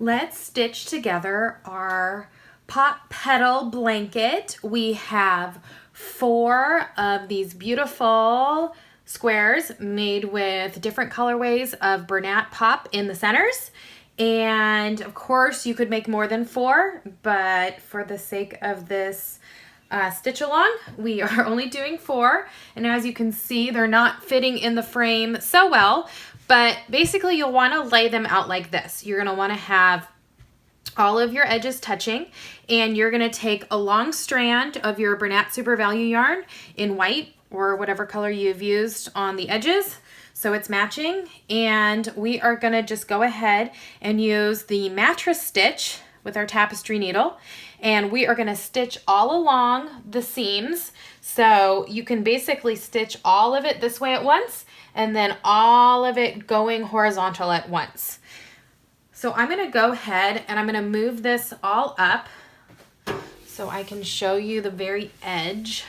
Let's stitch together our petal blanket. We have 4 of these beautiful squares made with different colorways of Bernat pop in the centers. And of course you could make more than 4, but for the sake of this stitch along, we are only doing 4. And as you can see, they're not fitting in the frame so well, but basically you'll want to lay them out like this. You're going to want to have all of your edges touching, and you're going to take a long strand of your Bernat Super Value yarn in white or whatever color you've used on the edges so it's matching, and we are going to just go ahead and use the mattress stitch with our tapestry needle, and we are going to stitch all along the seams. So you can basically stitch all of it this way at once and then all of it going horizontal at once. So I'm going to go ahead and I'm going to move this all up so I can show you the very edge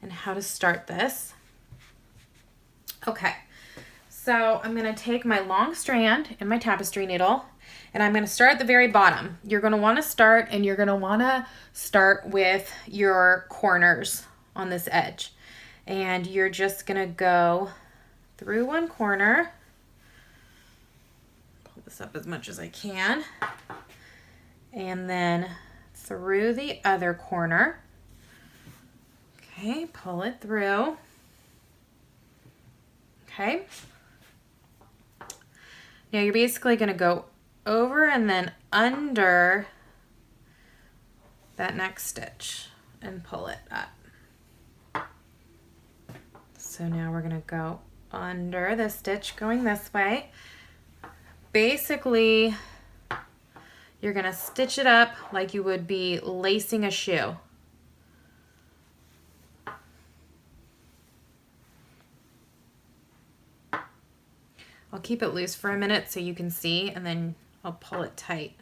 and how to start this. Okay, so I'm going to take my long strand and my tapestry needle, and I'm going to start at the very bottom. You're going to want to start with your corners on this edge. And you're just going to go through one corner. Pull this up as much as I can. And then through the other corner. Okay, pull it through. Okay. Now you're basically going to go over and then under that next stitch and pull it up. So now we're going to go under the stitch going this way. Basically, you're going to stitch it up like you would be lacing a shoe. I'll keep it loose for a minute so you can see, and then I'll pull it tight.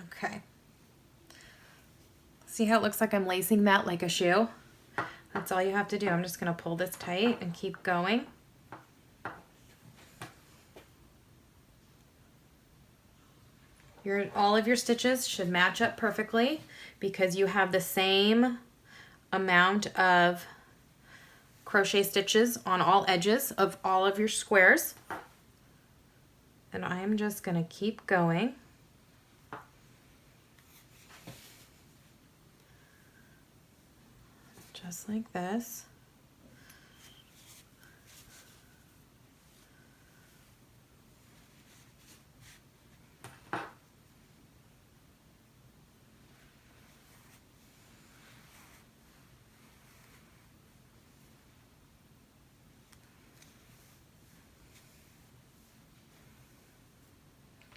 Okay. See how it looks like I'm lacing that like a shoe? That's all you have to do. I'm just going to pull this tight and keep going. All of your stitches should match up perfectly because you have the same amount of crochet stitches on all edges of all of your squares. And I am just going to keep going. Just like this.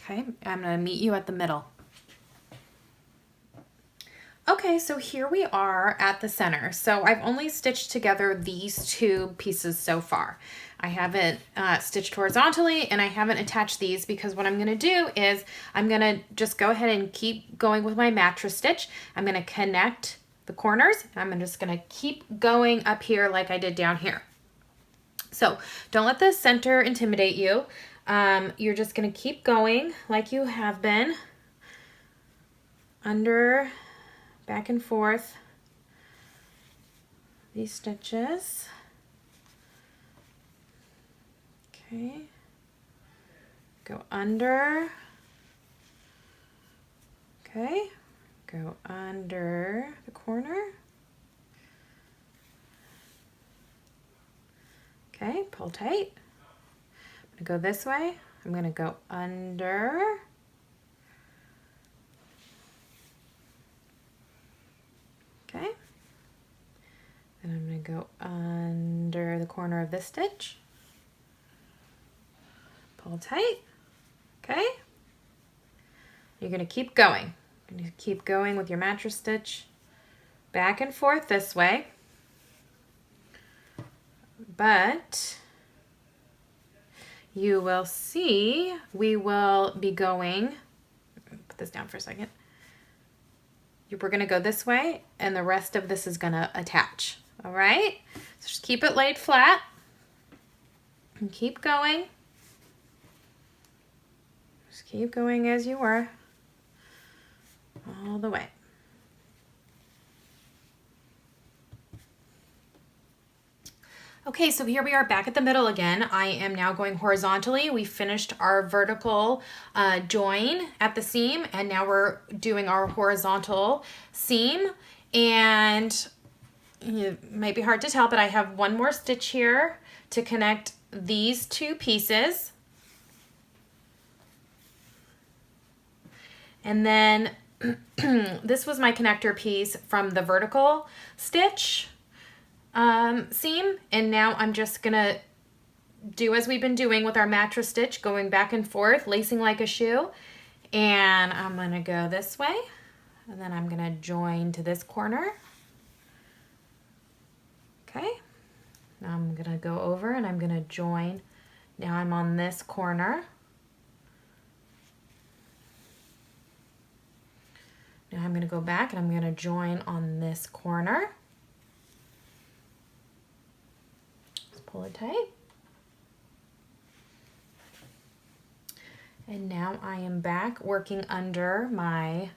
Okay, I'm going to meet you at the middle. Okay, so here we are at the center. So I've only stitched together these 2 pieces so far. I haven't stitched horizontally, and I haven't attached these because what I'm going to do is I'm going to just go ahead and keep going with my mattress stitch. I'm going to connect the corners, and I'm just going to keep going up here like I did down here. So don't let the center intimidate you. You're just going to keep going like you have been, under, back and forth, these stitches. Okay, go under, okay, go under the corner, okay, pull tight. I'm going to go this way. I'm going to go under. Okay. And I'm going to go under the corner of this stitch. Pull tight. Okay. You're going to keep going. You're going to keep going with your mattress stitch back and forth this way. But you will see we will be going, put this down for a second. We're gonna go this way and the rest of this is gonna attach, all right? So just keep it laid flat and keep going. Just keep going as you were, all the way. Okay, so here we are back at the middle again. I am now going horizontally. We finished our vertical join at the seam, and now we're doing our horizontal seam. And it might be hard to tell, but I have one more stitch here to connect these two pieces. And then this was my connector piece from the vertical stitch seam, and now I'm just gonna do as we've been doing with our mattress stitch, going back and forth, lacing like a shoe, and I'm gonna go this way, and then I'm gonna join to this corner. Okay, now I'm gonna go over and I'm gonna join. Now I'm on this corner. Now I'm gonna go back and I'm gonna join on this corner. Pull it tight. And now I am back working under my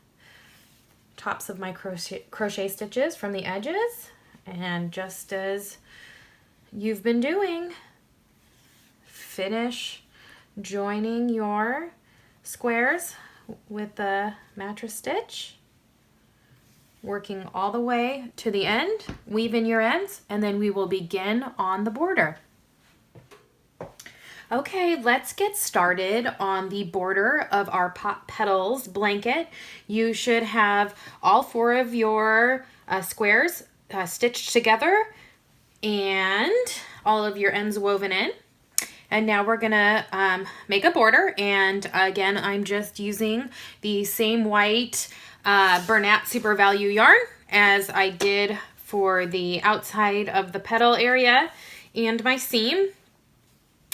tops of my crochet stitches from the edges, and just as you've been doing, finish joining your squares with the mattress stitch, working all the way to the end, weave in your ends, and then we will begin on the border. Okay, let's get started on the border of our Petals blanket. You should have all 4 of your squares stitched together and all of your ends woven in. And now we're gonna make a border, and again, I'm just using the same white Bernat Super Value yarn as I did for the outside of the petal area and my seam.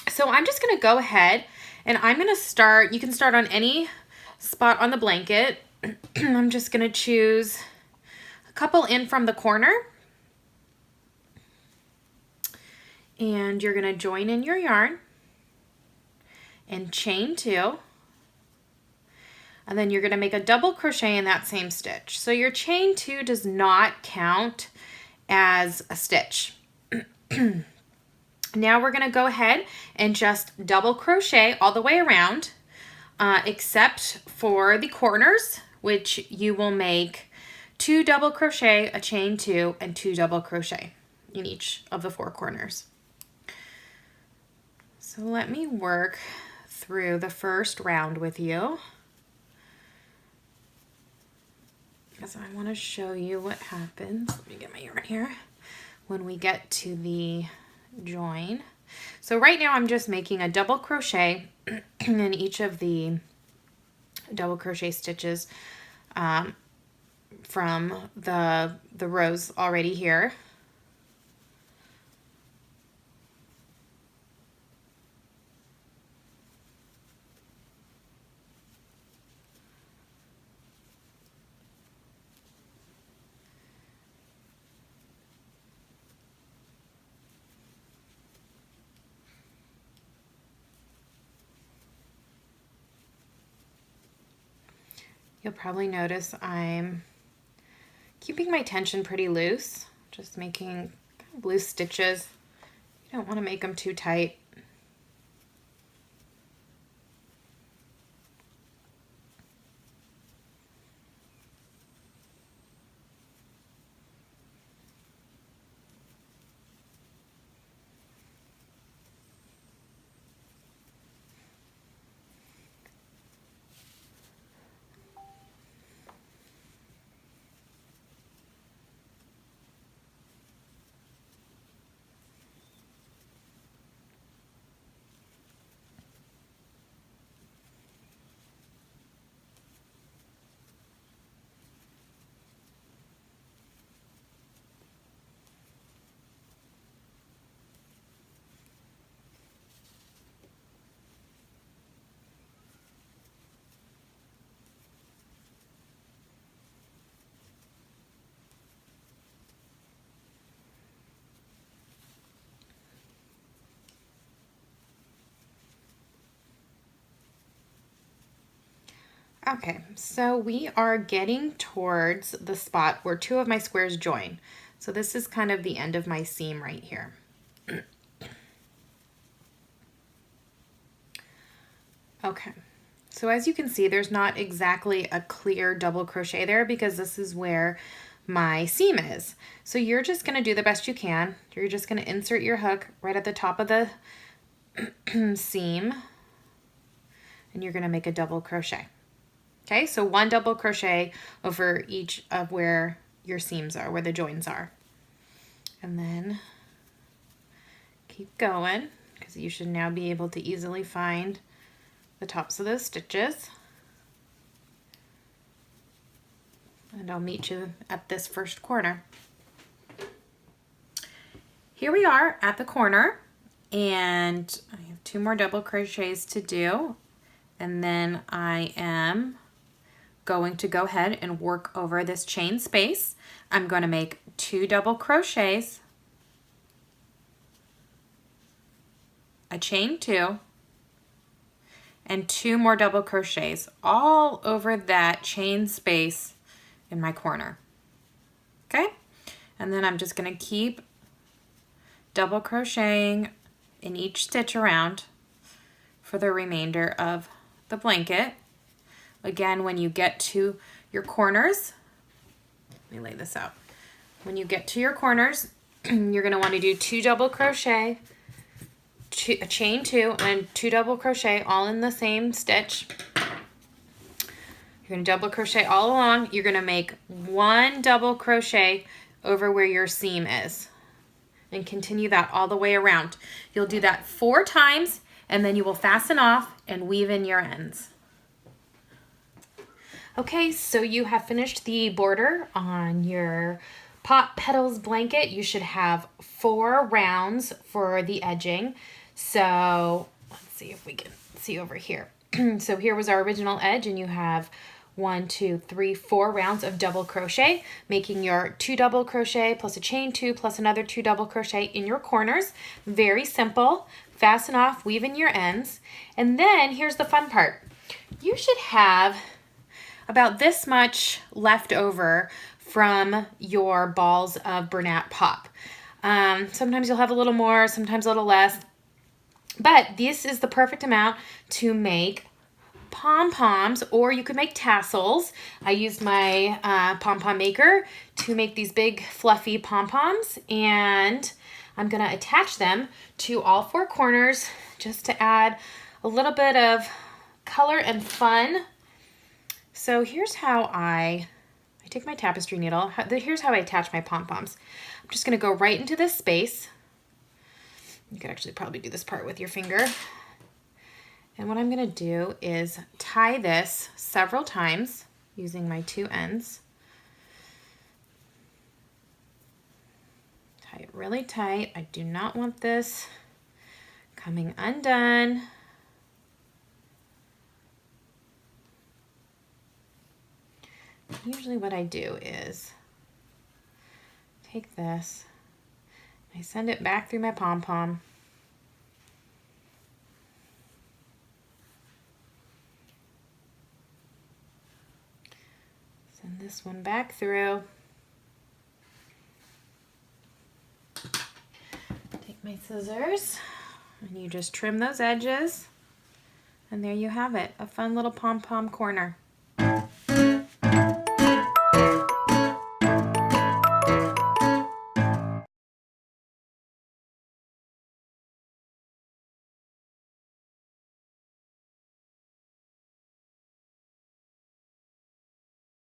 So I'm just gonna go ahead and I'm gonna start, you can start on any spot on the blanket. I'm just gonna choose a couple in from the corner, and you're gonna join in your yarn and chain 2. And then you're gonna make a double crochet in that same stitch. So your chain 2 does not count as a stitch. Now we're gonna go ahead and just double crochet all the way around, except for the corners, which you will make 2 double crochet, a chain 2, and 2 double crochet in each of the 4 corners. So let me work through the first round with you, because I want to show you what happens. Let me get my yarn here when we get to the join. So right now I'm just making a double crochet in each of the double crochet stitches from the rows already here. You'll probably notice I'm keeping my tension pretty loose, just making kind of loose stitches. You don't want to make them too tight. Okay, so we are getting towards the spot where two of my squares join. So this is kind of the end of my seam right here. Okay, so as you can see, there's not exactly a clear double crochet there because this is where my seam is. So you're just gonna do the best you can. You're just gonna insert your hook right at the top of the seam, and you're gonna make a double crochet. Okay, so one double crochet over each of where your seams are, where the joins are. And then keep going, because you should now be able to easily find the tops of those stitches. And I'll meet you at this first corner. Here we are at the corner, and I have 2 more double crochets to do, and then I am going to go ahead and work over this chain space. I'm going to make 2 double crochets, a chain 2, and 2 more double crochets all over that chain space in my corner. Okay, and then I'm just going to keep double crocheting in each stitch around for the remainder of the blanket. Again, when you get to your corners, let me lay this out. When you get to your corners, you're going to want to do 2 double crochet, a chain 2, and 2 double crochet all in the same stitch. You're going to double crochet all along. You're going to make 1 double crochet over where your seam is, and continue that all the way around. You'll do that 4 times, and then you will fasten off and weave in your ends. Okay, so you have finished the border on your Petals blanket. You should have 4 rounds for the edging. So let's see if we can see over here. So here was our original edge, and you have 1, 2, 3, 4 rounds of double crochet, making your 2 double crochet plus a chain 2 plus another 2 double crochet in your corners. Very simple. Fasten off, weave in your ends. And then here's the fun part. You should have about this much left over from your balls of Bernat Pop. Sometimes you'll have a little more, sometimes a little less, but this is the perfect amount to make pom-poms, or you could make tassels. I used my pom-pom maker to make these big fluffy pom-poms, and I'm going to attach them to all 4 corners just to add a little bit of color and fun. So here's how I take my tapestry needle. Here's how I attach my pom-poms. I'm just going to go right into this space. You could actually probably do this part with your finger. And what I'm going to do is tie this several times using my 2 ends. Tie it really tight. I do not want this coming undone. Usually what I do is take this, I send it back through my pom-pom, send this one back through, take my scissors, and you just trim those edges, and there you have it, a fun little pom-pom corner.